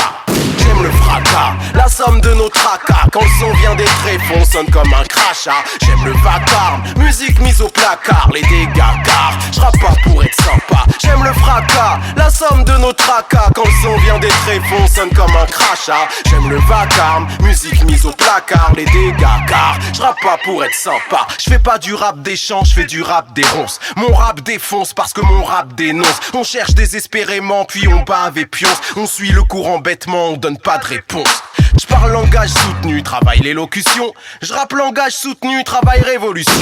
Speaker 6: J'aime le fracas, la somme de nos tracas. Quand le son vient des tréfonds, sonne comme un crachat. J'aime le vacarme, musique mise au placard. Les dégâts car je rappe pas pour être sympa. J'aime le fracas, la somme de nos tracas. Quand le son vient des tréfonds, sonne comme un crachat. J'aime le vacarme, musique mise au placard. Les dégâts car je rappe pas pour être sympa. Je fais pas du rap des chants, je fais du rap des ronces. Mon rap défonce parce que mon rap dénonce. On cherche désespérément puis on bave et pionce. On suit le courant bêtement, on donne pas de réponse. Je parle langage soutenu, travaille l'élocution. Je rappe langage soutenu, travaille révolution.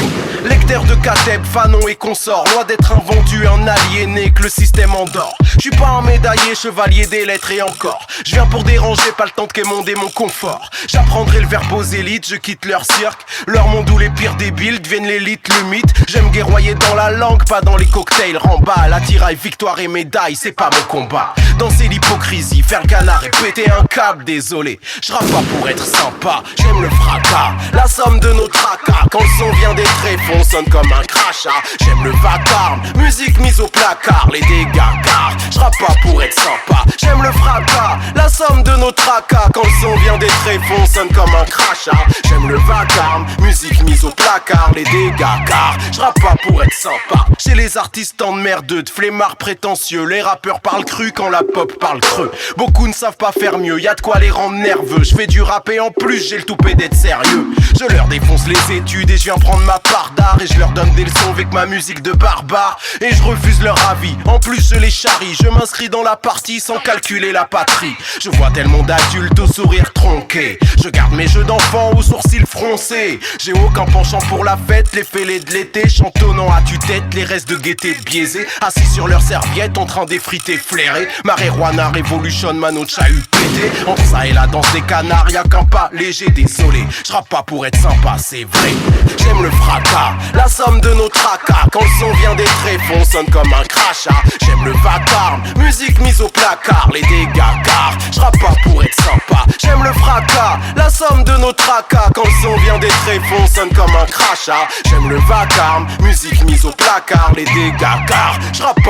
Speaker 6: Lecteur de Kateb, Fanon et consorts. Loin d'être un vendu, un aliéné que le système endort. Je suis pas un médaillé, chevalier des lettres et encore. Je viens pour déranger, pas le temps de quémander mon confort. J'apprendrai le verbe aux élites, je quitte leur cirque. Leur monde où les pires débiles deviennent l'élite, le mythe. J'aime guerroyer dans la langue, pas dans les cocktails. Rembal, attirail, victoire et médaille, c'est pas mon combat. Danser l'hypocrisie, faire le canard et péter un câble, désolé. Je rappe pas pour être sympa, j'aime le fracas, la somme de nos tracas. Quand le son vient des tréfonds, sonne comme un crachat. J'aime le vacarme, musique mise au placard. Les dégâts car je rappe pas pour être sympa. J'aime le fracas, la somme de nos tracas. Quand le son vient des tréfonds, sonne comme un crachat. J'aime le vacarme, musique mise au placard. Les dégâts car je rappe pas pour être sympa. Chez les artistes en merdeux, de flemmards prétentieux. Les rappeurs parlent cru quand la pop parle creux. Beaucoup ne savent pas faire mieux, y'a de quoi les rendre nerveux. Je fais du rap et en plus j'ai le toupet d'être sérieux. Je leur défonce les études et je viens prendre ma part d'art. Et je leur donne des leçons avec ma musique de barbare. Et je refuse leur avis, en plus je les charrie. Je m'inscris dans la partie sans calculer la patrie. Je vois tellement d'adultes au sourire tronqué. Je garde mes jeux d'enfants aux sourcils froncés. J'ai aucun penchant pour la fête, les fêlés de l'été. Chantonnant à tue-tête, les restes de gaieté biaisés. Assis sur leur serviette en train d'effriter flairé. Marijuana révolution, mano chahut pété. Entre ça et la danse des canards, y'a qu'un pas léger, désolé. Je rappe pas pour être sympa, c'est vrai. J'aime le fracas, la somme de nos tracas. Quand le son vient des tréfonds, sonne comme un crachat. J'aime le vacarme, musique mise au placard. Les dégâts car je rappe pas pour être sympa. J'aime le fracas, la somme de nos tracas. Quand le son vient des tréfonds, sonne comme un crachat. J'aime le vacarme, musique mise au placard. Les dégâts car je rappe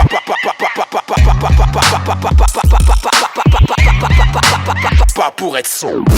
Speaker 6: pas pour être sombre.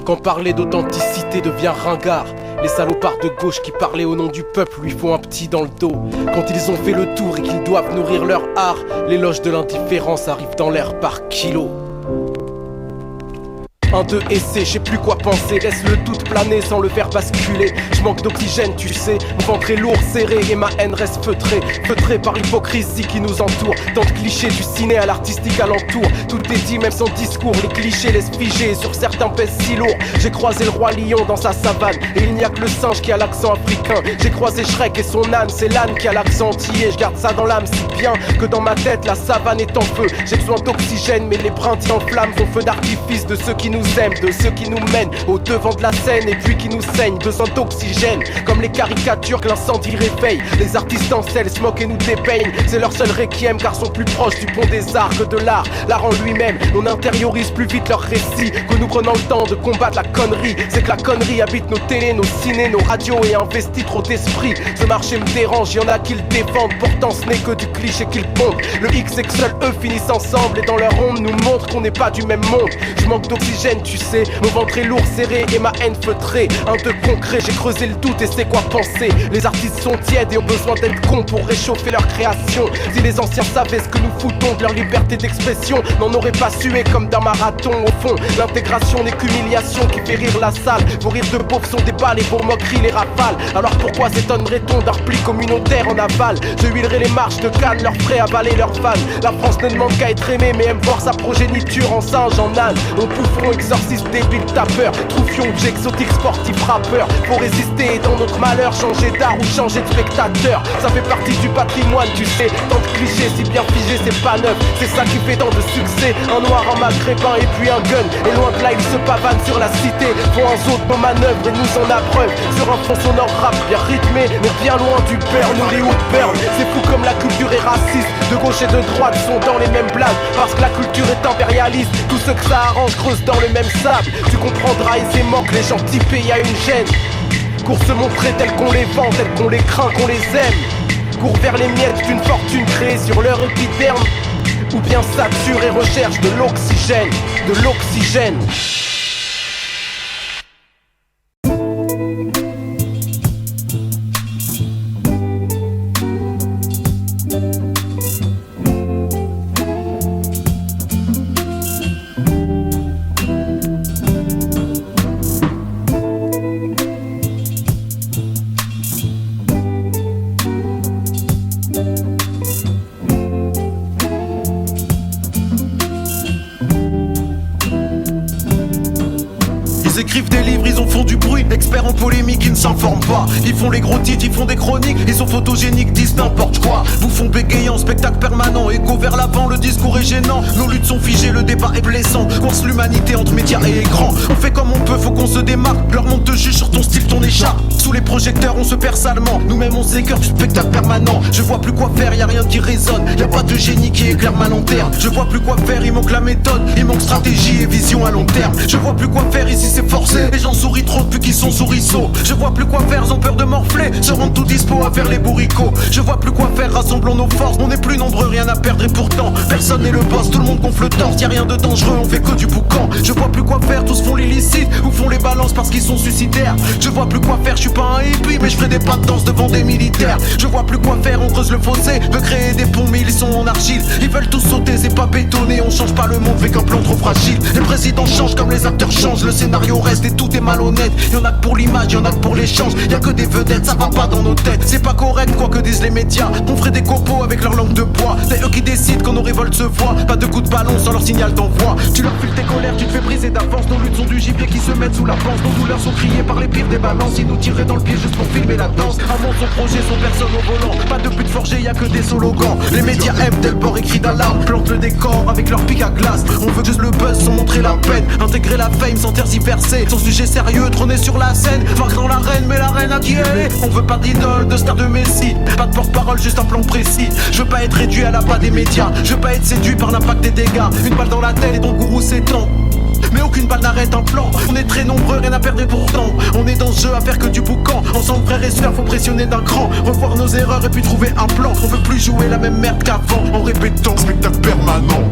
Speaker 5: Quand parler d'authenticité devient ringard, les salopards de gauche qui parlaient au nom du peuple lui font un petit dans le dos. Quand ils ont fait le tour et qu'ils doivent nourrir leur art, l'éloge de l'indifférence arrive dans l'air par kilo. Un, deux, essai, je sais plus quoi penser. Laisse le doute planer sans le faire basculer. Je manque d'oxygène, tu sais. Mon ventre est lourd, serré et ma haine reste feutrée. Feutrée par l'hypocrisie qui nous entoure. Tant de clichés du ciné à l'artistique alentour. Tout est dit, même sans discours. Les clichés laissent figer, sur certains pèsent si lourd. J'ai croisé le roi lion dans sa savane et il n'y a que le singe qui a l'accent africain. J'ai croisé Shrek et son âne, c'est l'âne qui a l'accent antillais. Je garde ça dans l'âme si bien que dans ma tête la savane est en feu. J'ai besoin d'oxygène mais les brindilles en flammes font feu d'artifice de ceux qui nous aiment, de ceux qui nous mènent au devant de la scène et puis qui nous saignent. Besoin d'oxygène, comme les caricatures que l'incendie réveille. Les artistes en selle, smoke et nous dépeignent. C'est leur seul requiem car sont plus proches du pont des arts que de l'art. L'art en lui-même, on intériorise plus vite leurs récits que nous prenons le temps de combattre la connerie. C'est que la connerie habite nos télés, nos cinés, nos radios et investit trop d'esprit. Ce marché me dérange, y'en a qui le défendent, pourtant ce n'est que du cliché qu'ils pompent. Le X et que seuls eux finissent ensemble et dans leur onde nous montrent qu'on n'est pas du même monde. Je manque d'oxygène, tu sais. Mon ventre est lourd, serré et ma haine feutrée. Un de concret, j'ai creusé le doute et c'est quoi penser. Les artistes sont tièdes et ont besoin d'être cons pour réchauffer leur création. Si les anciens savaient ce que nous foutons de leur liberté d'expression, n'en auraient pas sué comme d'un marathon. Au fond, l'intégration n'est qu'humiliation qui fait rire la salle. Vos rires de beauf sont des balles et vos moqueries les rafales. Alors pourquoi s'étonnerait-on d'un repli communautaire en aval? Je huilerai les marches de Cannes, leur ferai avaler leurs fans. La France ne demande qu'à être aimée mais aime voir sa progéniture en singe, en âne. On poufferont exorciste débile tapeur, troufion, exotique, sportif, rappeur. Faut résister et dans notre malheur changer d'art ou changer de spectateur. Ça fait partie du patrimoine, tu sais. Tant de clichés, si bien figé, c'est pas neuf. C'est ça qui fait tant de succès. Un noir, un maghrébin et puis un gun. Et loin de là, ils se pavanent sur la cité. Font un saut nos manœuvres et nous en abreuvent. Sur un fond sonore rap bien rythmé, mais bien loin du burn ou les Woodburn. C'est fou comme la culture est raciste. De gauche et de droite sont dans les mêmes blagues. Parce que la culture est impérialiste. Tous ceux que ça arrange creusent dans le même sable. Tu comprendras aisément que les gens typés y a une gêne. Cours se montrer tels qu'on les vend, tels qu'on les craint, qu'on les aime. Cours vers les miettes d'une fortune créée sur leur épiderme. Ou bien sature et recherche de l'oxygène, de l'oxygène.
Speaker 1: Ils écrivent des livres, ils en font du bruit. Experts en polémique, ils ne s'informent pas. Ils font les gros titres, ils font des chroniques. Ils sont photogéniques, disent n'importe quoi. Bouffons bégayant, spectacle permanent. Écho vers l'avant, le discours est gênant. Nos luttes sont figées, le débat est blessant. Course l'humanité entre médias et écrans. On fait comme on peut, faut qu'on se démarque. Leur monde te juge sur ton style, ton écharpe. Sous les projecteurs, on se perd salement. Nous-mêmes, on s'écœure du spectacle permanent. Je vois plus quoi faire, y a rien qui résonne. Y a pas de génie qui éclaire ma lanterne. Je vois plus quoi faire, il manque la méthode. Il manque stratégie et vision à long terme. Je vois plus quoi faire, ici c'est forcé. Les gens sourient trop depuis qu'ils sont souriceaux. Je vois plus quoi faire, ils ont peur de morfler. Se rendent tout dispo à faire les bourricots. Je vois plus quoi faire, rassemblons nos forces. On est plus nombreux, rien à perdre et pourtant personne n'est le boss, tout le monde gonfle le torse. Y'a rien de dangereux, on fait que du boucan. Je vois plus quoi faire, tous font l'illicite ou font les balances parce qu'ils sont suicidaires. Je vois plus quoi faire, je suis pas un hippie mais je ferai des pas de danse devant des militaires. Je vois plus quoi faire, on creuse le fossé. Veut créer des ponts mais ils sont en argile. Ils veulent tous sauter, c'est pas bétonné. On change pas le monde avec un plan trop fragile. Les présidents changent comme les acteurs changent. Le scénario reste et tout est malhonnête. Y'en a que pour l'image, y'en a que pour l'échange. Y'a que des vedettes, ça va pas dans nos têtes. C'est pas correct quoi que disent les médias. On ferait des copeaux avec leur langue de bois. C'est eux qui décident quand nos révoltes se voient. Pas de coup de ballon sans leur signal d'envoi. Tu leur files tes colères, tu te fais briser d'avance. Nos luttes sont du gibier qui se mettent sous la panse. Nos douleurs sont criées par les pires des balances. Ils nous tiraient dans le pied juste pour filmer la danse. Un monde son projet, son personne au volant. Pas de but forgé, y'a que des slogans. Les médias aiment tel bord et crient d'alarme. Plantent le décor avec leur pic à glace. On veut juste le buzz sans montrer la peine. Intégrer la fame sans tergiverser. Sans sujet sérieux, trôner sur la scène. Vaincre dans l'arène, mais l'arène à qui elle est. On veut pas d'idole, de star de Messi. Pas de porte-parole, juste un plan précis. Je veux pas être réduit à la bas des médias. Je veux pas être séduit par l'impact des dégâts. Une balle dans la tête et ton gourou s'étend. Mais aucune balle n'arrête un plan. On est très nombreux, rien à perdre et pourtant on est dans ce jeu à faire que du boucan. Ensemble frères et sœurs, faut pressionner d'un cran. Revoir nos erreurs et puis trouver un plan. On veut plus jouer la même merde qu'avant. En répétant, spectacle permanent.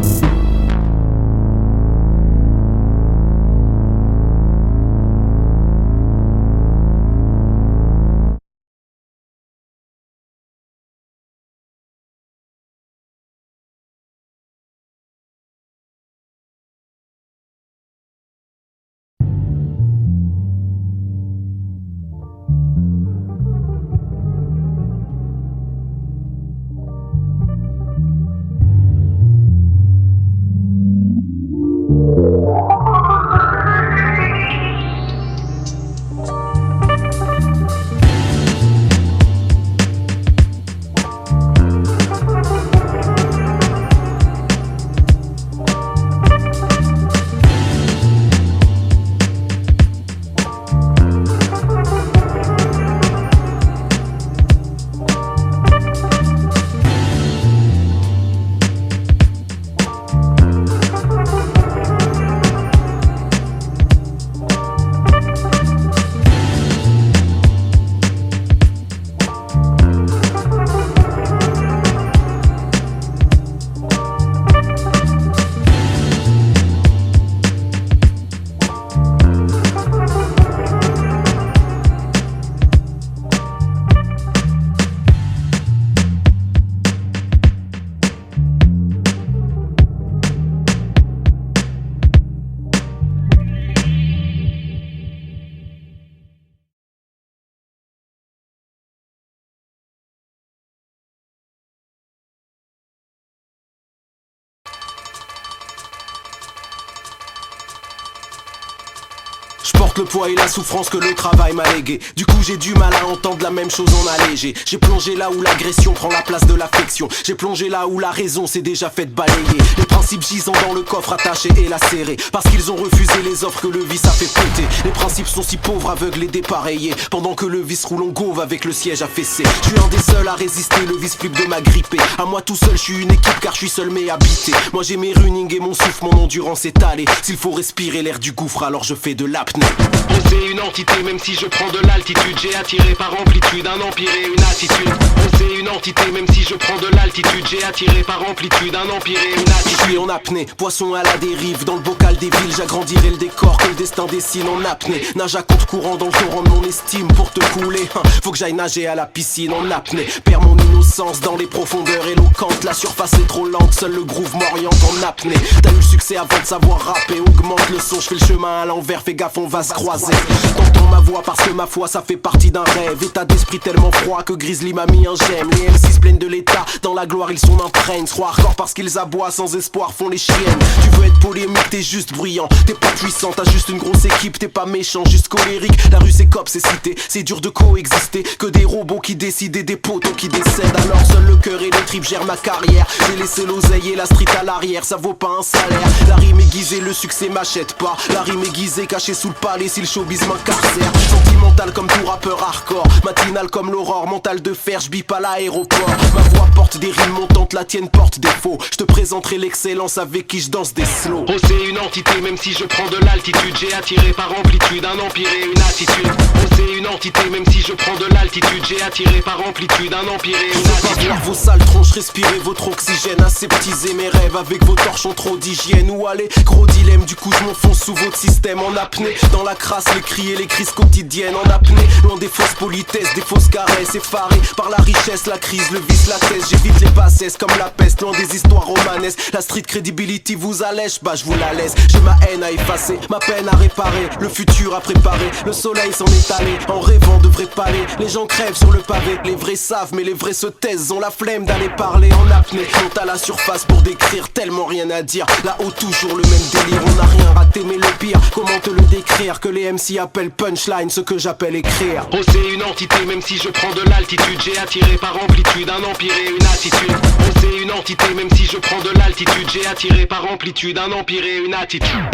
Speaker 6: Je porte le poids et la souffrance que le travail m'a légué. Du coup j'ai du mal à entendre la même chose en allégé. J'ai plongé là où l'agression prend la place de l'affection. J'ai plongé là où la raison s'est déjà faite balayer. Les principes gisant dans le coffre attachés et lacérés, parce qu'ils ont refusé les offres que le vice a fait péter. Les principes sont si pauvres, aveugles et dépareillés, pendant que le vice roule en gauve avec le siège affaissé. Je suis un des seuls à résister, le vice flippe de m'agripper. À moi tout seul je suis une équipe car je suis seul mais habité. Moi j'ai mes running et mon souffle, mon endurance étalée. S'il faut respirer l'air du gouffre alors je fais de l'apnée.
Speaker 1: On sait une entité même si je prends de l'altitude. J'ai attiré par amplitude un empire et une attitude. On sait une entité même si je prends de l'altitude. J'ai attiré par amplitude un empire et une attitude.
Speaker 6: Je suis en apnée, poisson à la dérive. Dans le bocal des villes j'agrandirai le décor que le destin dessine en apnée. Nage à compte courant dans le torrent de mon estime. Pour te couler, faut que j'aille nager à la piscine en apnée. Perds mon innocence dans les profondeurs éloquentes. La surface est trop lente, seul le groove m'oriente en apnée. T'as eu le succès avant de savoir rapper. Augmente le son, je fais le chemin à l'envers. Fais gaffe on va se croiser. T'entends ma voix parce que ma foi ça fait partie d'un rêve. État d'esprit tellement froid que Grizzly m'a mis un j'aime. Les MC se plaignent de l'état, dans la gloire ils sont imprègnes. Se croient hardcore parce qu'ils aboient, sans espoir font les chiennes. Tu veux être polémique, t'es juste bruyant. T'es pas puissant, t'as juste une grosse équipe. T'es pas méchant, juste colérique. La rue c'est cop, c'est cité, c'est dur de coexister. Que des robots qui décident et des poteaux qui décèdent. Alors seul le cœur et les tripes gèrent ma carrière. J'ai laissé l'oseille et la street à l'arrière. Ça vaut pas un salaire. La rime aiguisée, le succès m'achète pas. La rime aiguisée cachée sous le palais si le showbiz m'incarcère. Sentimental comme tout rappeur hardcore, matinal comme l'aurore, mental de fer, j'bip à l'aéroport. Ma voix porte des rimes montantes, la tienne porte des faux. Je te présenterai l'excellence avec qui je danse des slows.
Speaker 1: Oh c'est une entité même si je prends de l'altitude. J'ai attiré par amplitude un empire et une attitude. Oh c'est une entité même si je prends de l'altitude. J'ai attiré par amplitude un empire et une attitude.
Speaker 6: Voir vos sales tronches, respirer votre oxygène, aseptiser mes rêves avec vos torchons trop d'hygiène. Où aller, gros dilemme, du coup je m'enfonce sous votre système en apnée. Dans la crasse, les cris et les crises quotidiennes en apnée. Loin des fausses politesses, des fausses caresses. Effaré par la richesse, la crise, le vice, la thèse. J'évite les bassesses comme la peste, loin des histoires romanesques. La street credibility vous allège, bah je vous la laisse. J'ai ma haine à effacer, ma peine à réparer. Le futur à préparer, le soleil s'en est allé. En rêvant de vrais palais, les gens crèvent sur le pavé. Les vrais savent mais les vrais se taisent, ont la flemme d'aller parler en apnée. Monte à la surface pour décrire, tellement rien à dire. Là-haut toujours le même délire, on n'a rien raté mais le pire, comment te le décrire? Que les MC appellent punchline, ce que j'appelle écrire.
Speaker 1: Oh c'est une entité même si je prends de l'altitude. J'ai attiré par amplitude un empire et une attitude. Oh c'est une entité même si je prends de l'altitude. J'ai attiré par amplitude un empire et une attitude.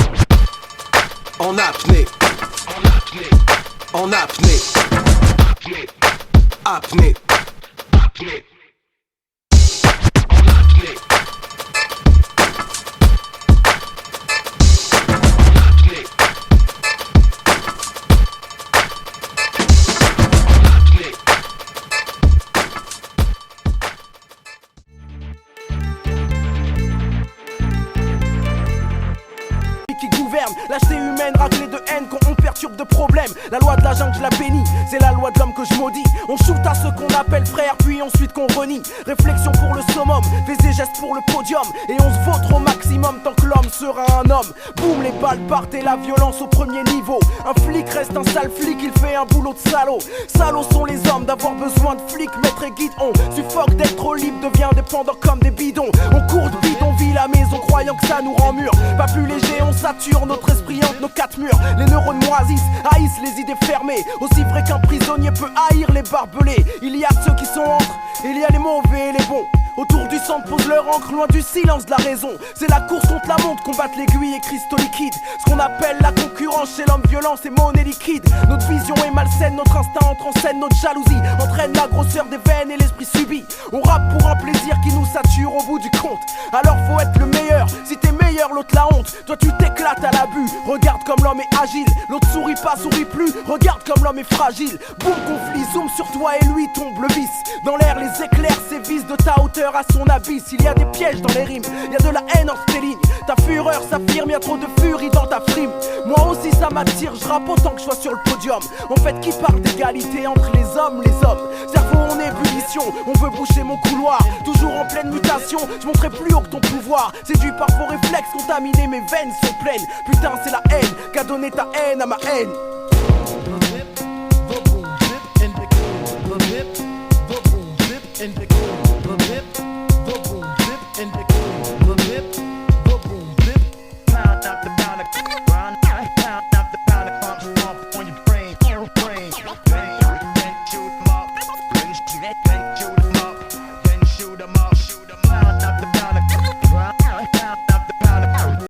Speaker 6: En apnée,
Speaker 1: En apnée,
Speaker 6: en apnée,
Speaker 1: apnée,
Speaker 6: apnée,
Speaker 1: apnée. En apnée.
Speaker 2: qui gouverne, lâcheté humaine, raclée de haine quand on perturbe de problèmes. La loi de la jungle, je la bénis, c'est la loi de l'homme que je maudis. On shoot à ceux qu'on appelle frères, puis ensuite qu'on renie. Réflexion pour le summum, fais des gestes pour le podium. Et on se vautre au maximum tant que l'homme sera un homme. Boum, les balles partent et la violence au premier niveau. Un flic reste un sale flic, il fait un boulot de salaud. Salauds sont les hommes d'avoir besoin de flics, maître et guide. On suffoque d'être trop libre, devient dépendant comme des bidons. On court de bidonville à maison croyant que ça nous rend mûrs. Pas plus léger, on sature notre esprit entre nos quatre murs. Les neurones moisissent, haïssent les idées fermées. Aussi vrai qu'un prisonnier peut haïr les barbelés. Il y a ceux qui sont entre, il y a les mauvais et les bons. Autour du centre pose leur encre, loin du silence de la raison. C'est la course contre la montre, combattre l'aiguille et cristaux liquides. Ce qu'on appelle la concurrence chez l'homme violent, c'est monnaie liquide. Notre vision est malsaine, notre instinct entre en scène, notre jalousie entraîne la grosseur des veines et l'esprit subit. On rappe pour un plaisir qui nous sature au bout du compte. Alors faut être le meilleur, si t'es meilleur l'autre la honte. Toi tu t'éclates à l'abus, regarde comme l'homme est agile. L'autre sourit pas, sourit plus, regarde comme l'homme est fragile. Boum, conflit, zoom sur toi et lui tombe le vice. Dans l'air les éclairs sévissent de ta hauteur à son abysse. Il y a des pièges dans les rimes, il y a de la haine entre tes lignes. Ta fureur s'affirme, y a trop de furie dans ta frime. Moi aussi ça m'attire, je rappe autant que je sois sur le podium. En fait qui parle d'égalité entre les hommes, cerveau en ébullition, on veut boucher mon couloir. Toujours en pleine mutation, je monterai plus haut que ton pouvoir. Séduit par vos réflexes contaminés, mes veines sont pleines. Putain c'est la haine qu'a donné ta haine à ma haine.
Speaker 8: And